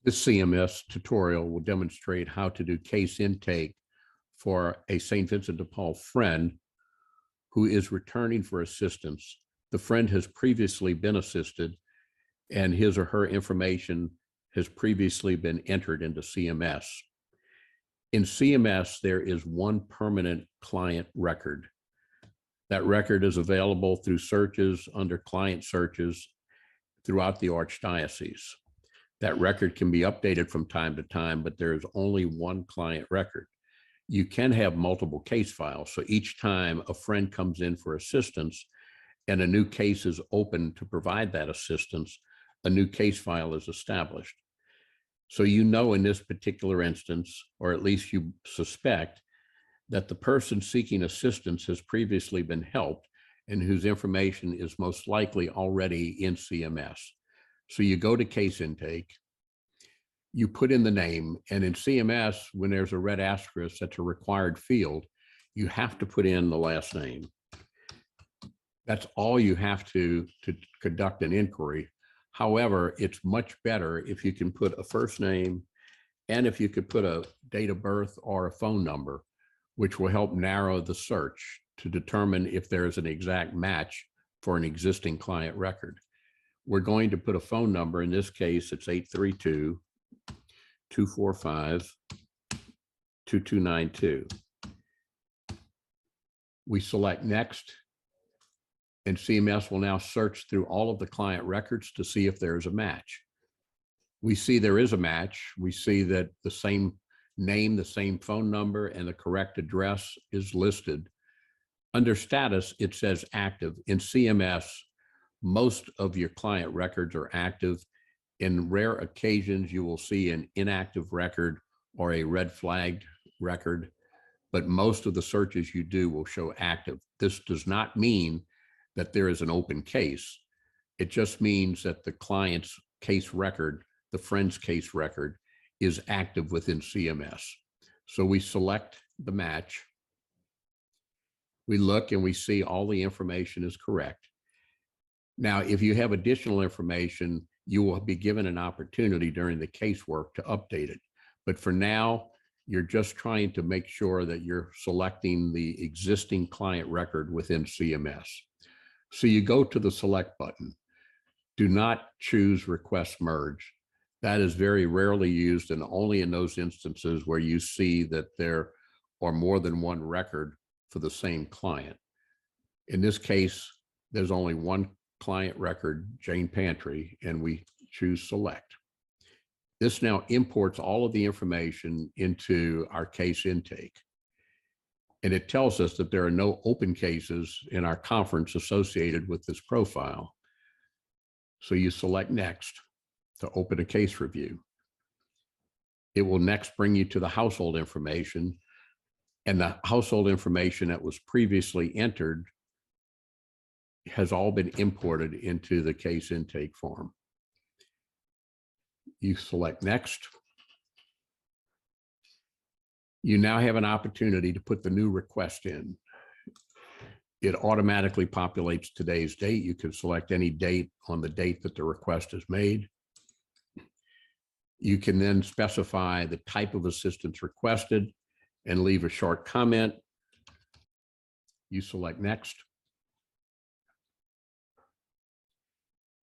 This CMS tutorial will demonstrate how to do case intake for a St. Vincent de Paul friend who is returning for assistance. The friend has previously been assisted and his or her information has previously been entered into CMS. In CMS, there is one permanent client record. That record is available through searches under client searches throughout the Archdiocese. That record can be updated from time to time, but there is only one client record. You can have multiple case files. So each time a friend comes in for assistance and a new case is open to provide that assistance, a new case file is established. So you know in this particular instance, or at least you suspect, that the person seeking assistance has previously been helped and whose information is most likely already in CMS. So you go to case intake, you put in the name, and in CMS, when there's a red asterisk, that's a required field, you have to put in the last name. That's all you have to conduct an inquiry. However, it's much better if you can put a first name and if you could put a date of birth or a phone number, which will help narrow the search to determine if there is an exact match for an existing client record. We're going to put a phone number. In this case, it's 832-245-2292. We select next, and CMS will now search through all of the client records to see if there is a match. We see there is a match. We see that the same name, the same phone number, and the correct address is listed. Under status, it says active. In CMS, most of your client records are active. In rare occasions, you will see an inactive record or a red flagged record, but most of the searches you do will show active. This does not mean that there is an open case. It just means that the client's case record, the friend's case record, is active within CMS. So we select the match. We look and we see all the information is correct. Now, if you have additional information, you will be given an opportunity during the casework to update it. But for now, you're just trying to make sure that you're selecting the existing client record within CMS. So you go to the select button. Do not choose request merge. That is very rarely used and only in those instances where you see that there are more than one record for the same client. In this case, there's only one client record, Jane Pantry, and we choose select. This now imports all of the information into our case intake. And it tells us that there are no open cases in our conference associated with this profile. So you select next to open a case review. It will next bring you to the household information, and the household information that was previously entered has all been imported into the case intake form. You select next. You now have an opportunity to put the new request in. It automatically populates today's date. You can select any date on the date that the request is made. You can then specify the type of assistance requested and leave a short comment. You select next.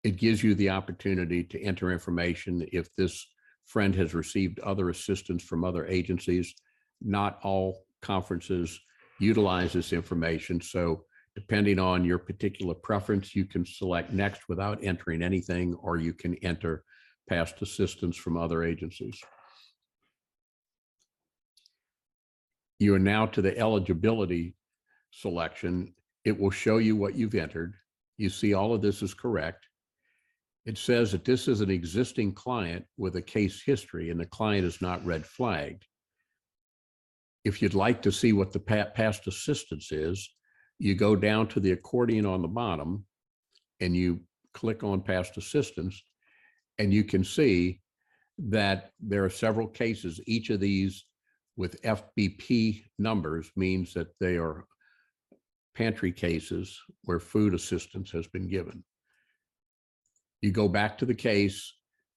It gives you the opportunity to enter information if this friend has received other assistance from other agencies. Not all conferences utilize this information. So depending on your particular preference, you can select next without entering anything, or you can enter past assistance from other agencies. You are now to the eligibility selection. It will show you what you've entered. You see all of this is correct. It says that this is an existing client with a case history and the client is not red flagged. If you'd like to see what the past assistance is, you go down to the accordion on the bottom and you click on past assistance, and you can see that there are several cases. Each of these with FBP numbers means that they are pantry cases where food assistance has been given. You go back to the case,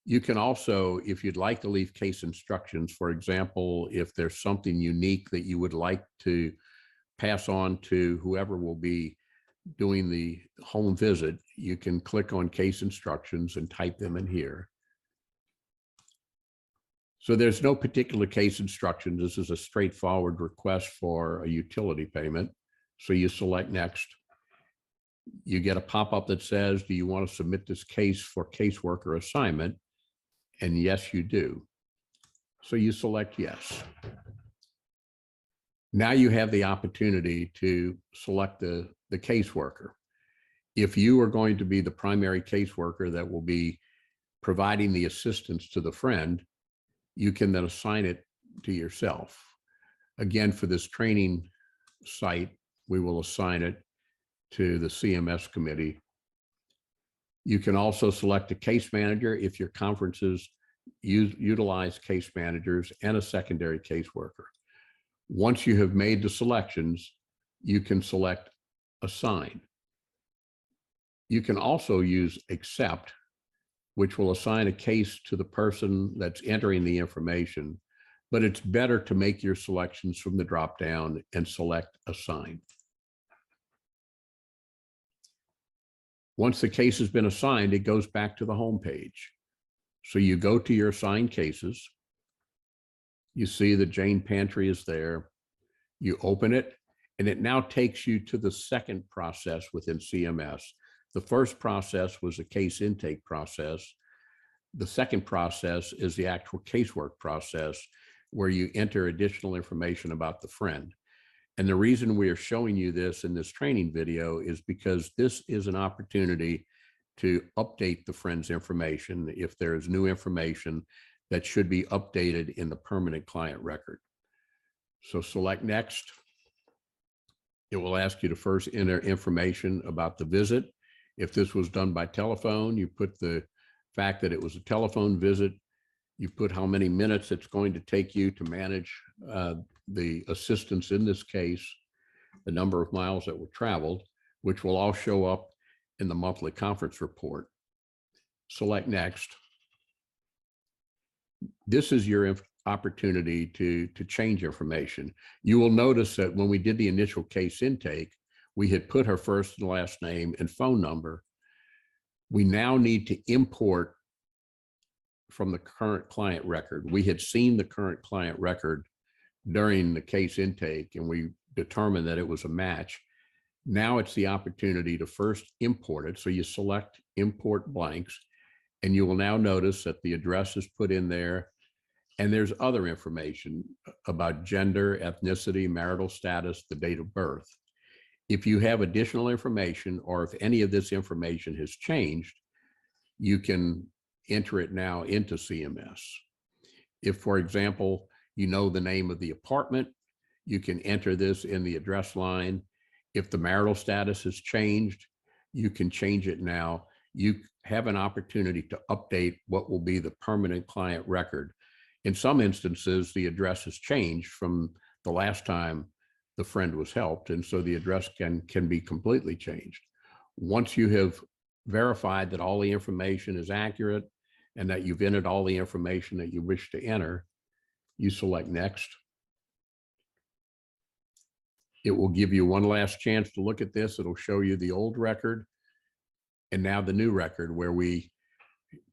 You can also, if you'd like to leave case instructions, for example, if there's something unique that you would like to pass on to whoever will be doing the home visit, you can click on case instructions and type them in here. So there's no particular case instructions. This is a straightforward request for a utility payment. So you select next. You get a pop-up that says, do you want to submit this case for caseworker assignment? And yes, you do. So you select yes. Now you have the opportunity to select the caseworker. If you are going to be the primary caseworker that will be providing the assistance to the friend, you can then assign it to yourself. Again, for this training site, we will assign it to the CMS committee. You can also select a case manager if your conferences utilize case managers and a secondary caseworker. Once you have made the selections, you can select assign. You can also use accept, which will assign a case to the person that's entering the information, but it's better to make your selections from the drop-down and select assign. Once the case has been assigned, it goes back to the home page. So you go to your assigned cases. You see that Jane Pantry is there. You open it, and it now takes you to the second process within CMS. The first process was a case intake process. The second process is the actual casework process, where you enter additional information about the friend. And the reason we are showing you this in this training video is because this is an opportunity to update the friend's information if there is new information that should be updated in the permanent client record. So select next. It will ask you to first enter information about the visit. If this was done by telephone, you put the fact that it was a telephone visit. You put how many minutes it's going to take you to manage the assistance in this case, the number of miles that were traveled, which will all show up in the monthly conference report. Select next. This is your opportunity to change information. You will notice that when we did the initial case intake, we had put her first and last name and phone number. We now need to import from the current client record. We had seen the current client record during the case intake, and we determined that it was a match. Now it's the opportunity to first import it. So you select import blanks, and you will now notice that the address is put in there, and there's other information about gender, ethnicity, marital status, the date of birth. If you have additional information, or if any of this information has changed, you can enter it now into CMS. If, for example, you know the name of the apartment, you can enter this in the address line. If the marital status has changed, you can change it now. You have an opportunity to update what will be the permanent client record. In some instances, the address has changed from the last time the friend was helped, and so the address can be completely changed. Once you have verified that all the information is accurate and that you've entered all the information that you wish to enter, you select next. It will give you one last chance to look at this. It'll show you the old record and now the new record, where we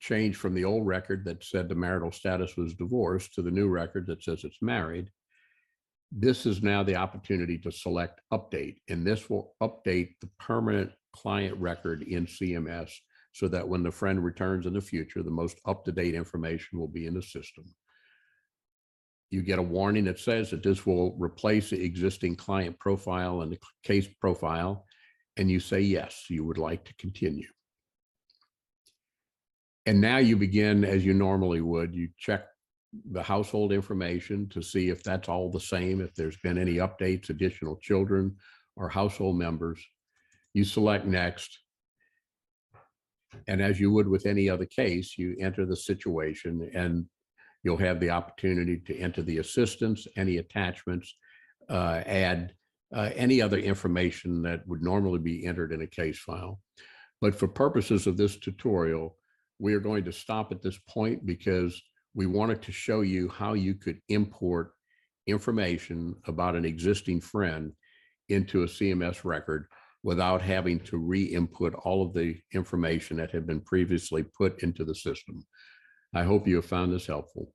changed from the old record that said the marital status was divorced to the new record that says it's married. This is now the opportunity to select update, and this will update the permanent client record in CMS so that when the friend returns in the future, the most up-to-date information will be in the system. You get a warning that says that this will replace the existing client profile and the case profile, and you say yes, you would like to continue. And now you begin as you normally would. You check the household information to see if that's all the same, if there's been any updates, additional children or household members. You select next. And as you would with any other case, you enter the situation, and you'll have the opportunity to enter the assistance, any attachments, add any other information that would normally be entered in a case file. But for purposes of this tutorial, we are going to stop at this point because we wanted to show you how you could import information about an existing friend into a CMS record without having to re-input all of the information that had been previously put into the system. I hope you have found this helpful.